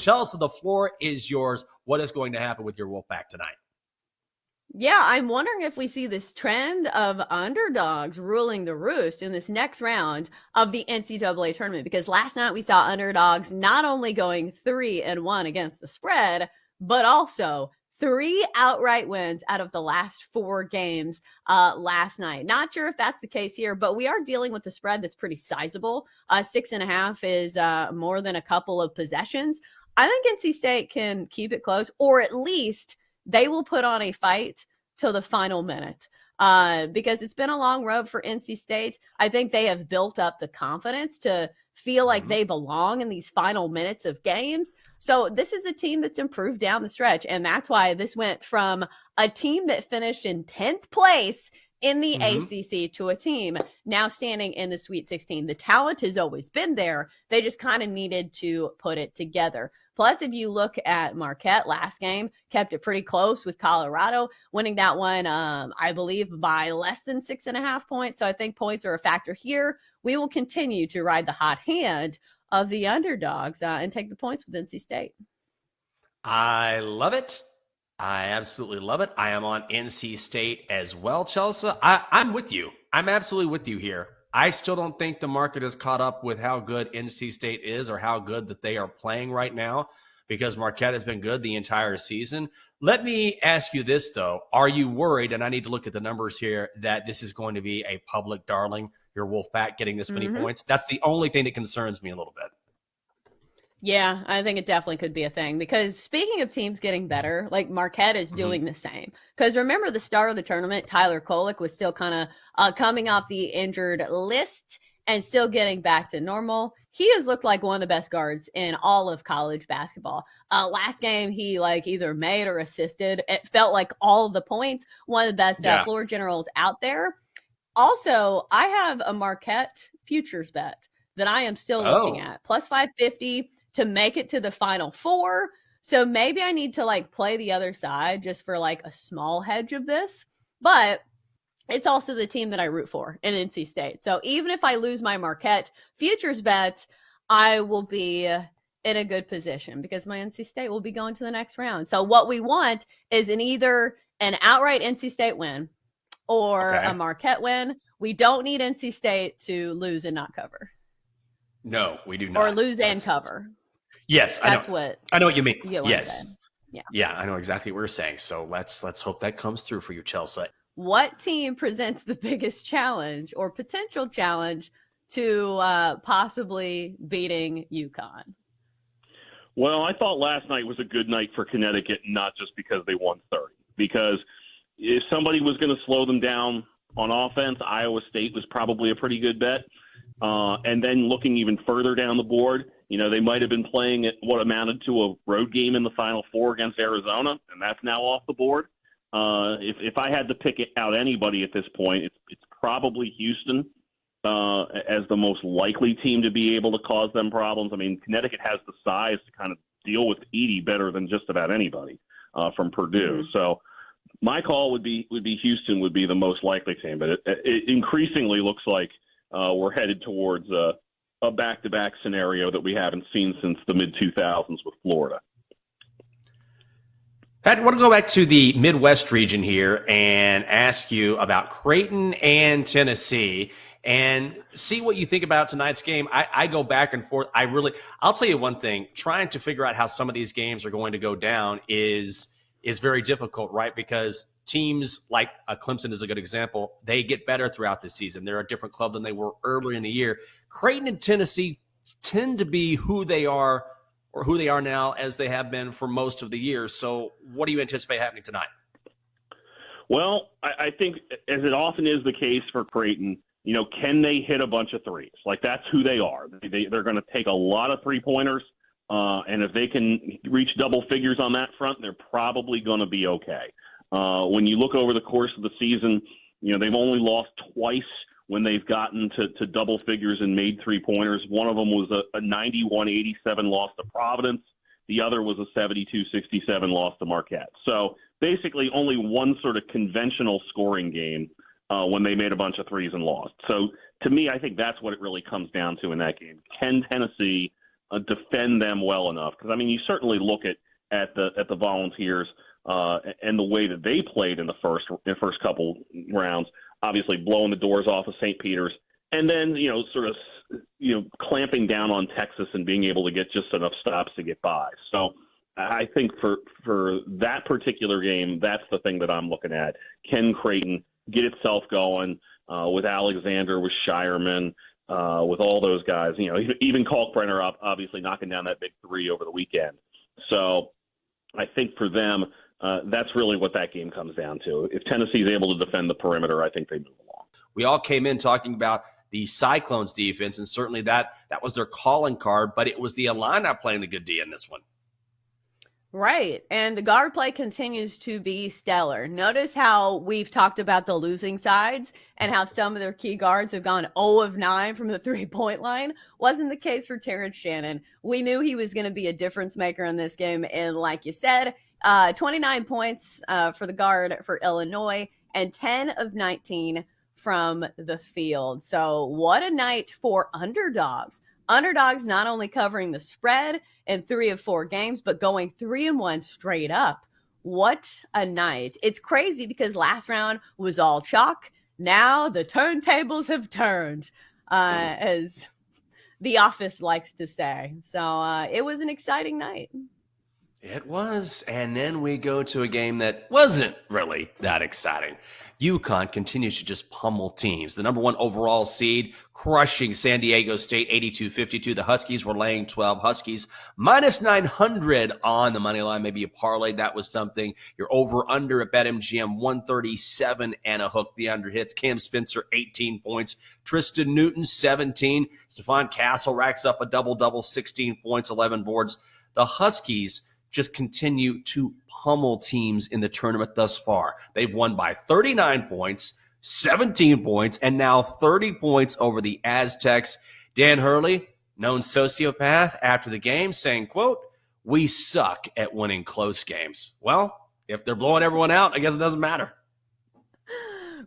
Chelsa, the floor is yours. What is going to happen with your Wolfpack tonight? Yeah, I'm wondering if we see this trend of underdogs ruling the roost in this next round of the NCAA tournament, because last night we saw underdogs not only going 3-1 against the spread, but also 3 outright wins out of the last 4 games last night. Not sure if that's the case here, but we are dealing with a spread that's pretty sizable. 6.5 is more than a couple of possessions. I think NC State can keep it close, or at least they will put on a fight till the final minute, because it's been a long road for NC State. I think they have built up the confidence to feel like they belong in these final minutes of games. So this is a team that's improved down the stretch, and that's why this went from a team that finished in 10th place in the ACC to a team now standing in the Sweet 16. The talent has always been there. They just kind of needed to put it together. Plus, if you look at Marquette last game, kept it pretty close with Colorado, winning that one, I believe, by less than 6.5 points. So I think points are a factor here. We will continue to ride the hot hand of the underdogs and take the points with NC State. I love it. I absolutely love it. I am on NC State as well, Chelsa. I'm with you. I'm absolutely with you here. I still don't think the market has caught up with how good NC State is or how good that they are playing right now, because Marquette has been good the entire season. Let me ask you this, though. Are you worried, and I need to look at the numbers here, that this is going to be a public darling, your Wolfpack getting this many points? That's the only thing that concerns me a little bit. Yeah, I think it definitely could be a thing, because speaking of teams getting better, like Marquette is doing the same. Because remember the start of the tournament, Tyler Kolek was still kind of coming off the injured list and still getting back to normal. He has looked like one of the best guards in all of college basketball. Last game, he either made or assisted. It felt like all of the points, one of the best floor generals out there. Also, I have a Marquette futures bet that I am still looking at. Plus 550 to make it to the Final Four. So maybe I need to play the other side just for a small hedge of this. But it's also the team that I root for in NC State. So even if I lose my Marquette futures bets, I will be in a good position because my NC State will be going to the next round. So what we want is either an outright NC State win or a Marquette win. We don't need NC State to lose and not cover. No, we do not. Or lose and cover. Yes, I know what you mean. Yes. Yeah, I know exactly what you're saying. So let's hope that comes through for you, Chelsa. What team presents the biggest challenge or potential challenge to possibly beating UConn? Well, I thought last night was a good night for Connecticut, not just because they won 30. Because if somebody was going to slow them down on offense, Iowa State was probably a pretty good bet. And then looking even further down the board, they might have been playing at what amounted to a road game in the Final Four against Arizona, and that's now off the board. If I had to pick out anybody at this point, it's probably Houston as the most likely team to be able to cause them problems. I mean, Connecticut has the size to kind of deal with Edey better than just about anybody from Purdue. So my call would be Houston would be the most likely team, but it increasingly looks like we're headed towards a back-to-back scenario that we haven't seen since the mid-2000s with Florida. Pat, I want to go back to the Midwest region here and ask you about Creighton and Tennessee and see what you think about tonight's game. I go back and forth. I'll tell you one thing, trying to figure out how some of these games are going to go down is very difficult, right? Because teams like Clemson is a good example. They get better throughout the season. They're a different club than they were earlier in the year. Creighton and Tennessee tend to be who they are now as they have been for most of the year. So what do you anticipate happening tonight? Well, I think as it often is the case for Creighton, can they hit a bunch of threes? That's who they are. They're going to take a lot of three-pointers. And if they can reach double figures on that front, they're probably going to be okay. When you look over the course of the season, they've only lost twice when they've gotten to double figures and made three-pointers. One of them was a 91-87 loss to Providence. The other was a 72-67 loss to Marquette. So basically only one sort of conventional scoring game when they made a bunch of threes and lost. So to me, I think that's what it really comes down to in that game. Can Tennessee defend them well enough. Because, I mean, you certainly look at the Volunteers and the way that they played in the first couple rounds, obviously blowing the doors off of St. Peter's, and then, sort of, clamping down on Texas and being able to get just enough stops to get by. So I think for that particular game, that's the thing that I'm looking at. Can Creighton get itself going with Alexander, with Shireman, with all those guys? Even Kalkbrenner obviously knocking down that big three over the weekend. So I think for them, that's really what that game comes down to. If Tennessee's able to defend the perimeter, I think they move along. We all came in talking about the Cyclones defense, and certainly that was their calling card, but it was the Illini playing the good D in this one. Right. And the guard play continues to be stellar. Notice how we've talked about the losing sides and how some of their key guards have gone 0 of 9 from the three-point line. Wasn't the case for Terrence Shannon. We knew he was going to be a difference maker in this game. And like you said, 29 points for the guard for Illinois and 10 of 19 from the field. So what a night for underdogs. Underdogs not only covering the spread in 3 of 4 games, but going 3-1 straight up. What a night. It's crazy because last round was all chalk. Now the turntables have turned, as The Office likes to say. So it was an exciting night. It was. And then we go to a game that wasn't really that exciting. UConn continues to just pummel teams. The number 1 overall seed, crushing San Diego State 82-52. The Huskies were laying 12. Huskies minus 900 on the money line. Maybe a parlay. That was something. Your over-under at BetMGM 137 and a hook. The under hits. Cam Spencer 18 points. Tristan Newton 17. Stephon Castle racks up a double-double, 16 points, 11 boards. The Huskies just continue to pummel teams in the tournament thus far. They've won by 39 points, 17 points, and now 30 points over the Aztecs. Dan Hurley, known sociopath, after the game saying, quote, "We suck at winning close games." Well, if they're blowing everyone out, I guess it doesn't matter.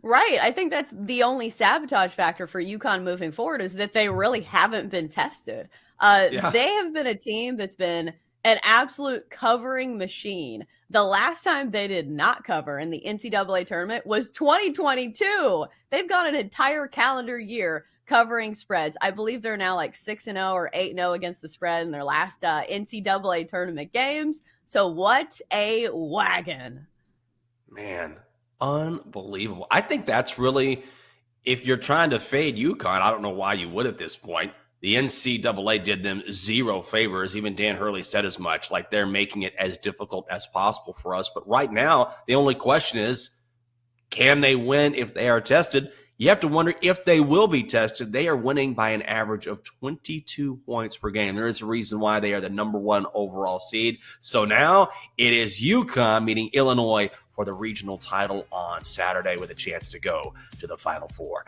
Right. I think that's the only sabotage factor for UConn moving forward is that they really haven't been tested. They have been a team that's been an absolute covering machine. The last time they did not cover in the NCAA tournament was 2022. They've got an entire calendar year covering spreads. I believe they're now like 6-0 or 8-0 against the spread in their last NCAA tournament games. So what a wagon. Man, unbelievable. I think that's really, if you're trying to fade UConn, I don't know why you would at this point. The NCAA did them 0 favors. Even Dan Hurley said as much, like they're making it as difficult as possible for us. But right now, the only question is, can they win if they are tested? You have to wonder if they will be tested. They are winning by an average of 22 points per game. There is a reason why they are the number 1 overall seed. So now it is UConn meeting Illinois for the regional title on Saturday with a chance to go to the Final Four.